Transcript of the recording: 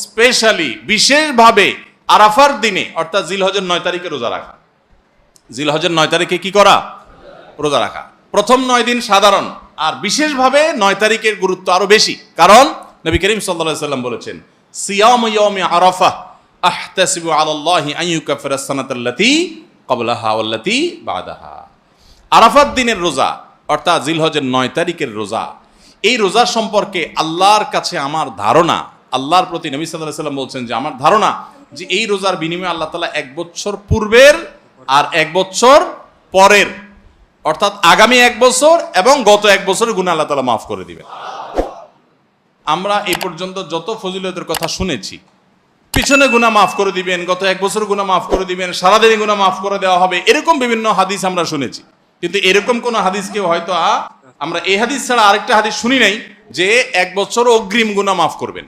Specially বিশেষভাবে আরাফার দিনে অর্থাৎ জিলহজের 9 তারিখে রোজা রাখা। জিলহজের 9 তারিখে কি করা? রোজা রাখা। প্রথম 9 দিন সাধারণ, আর বিশেষভাবে 9 তারিখের গুরুত্ব আরো বেশি, কারণ নবী করিম সাল্লাল্লাহু আলাইহি সাল্লাম বলেছেন, সিয়াম ইয়াউমি আরাফা আহতাসিবু আলাল্লাহি আন ইউকাফিরা সানাতাল্লাতী ক্বাবলাহা ওয়াল্লাতী বাদাহা। আরাফাত দিনের রোজা অর্থাৎ জিলহজের 9 তারিখের রোজা, এই রোজা সম্পর্কে আল্লাহর কাছে আমার ধারণা, আল্লাহর প্রতি নবী সাল্লাল্লাহু আলাইহি সাল্লাম বলছেন যে আমার ধারণা যে এই রোজার বিনিময়ে আল্লাহ তাআলা 1 বছর পূর্বের আর 1 বছর পরের, অর্থাৎ আগামী 1 বছর এবং গত 1 বছরের গুনাহ আল্লাহ তাআলা মাফ করে দিবেন। আমরা এই পর্যন্ত যত ফজিলতের কথা শুনেছি, পিছনে গুনাহ মাফ করে দিবেন, গত 1 বছর গুনাহ মাফ করে দিবেন, সারাদিনে গুনাহ মাফ করে দেওয়া হবে, এরকম বিভিন্ন হাদিস আমরা শুনেছি। কিন্তু এরকম কোন হাদিস কেউ হয়তো আমরা এই হাদিস ছাড়া আরেকটা হাদিস শুনি নাই যে 1 বছর অগ্রিম গুনাহ মাফ করবেন।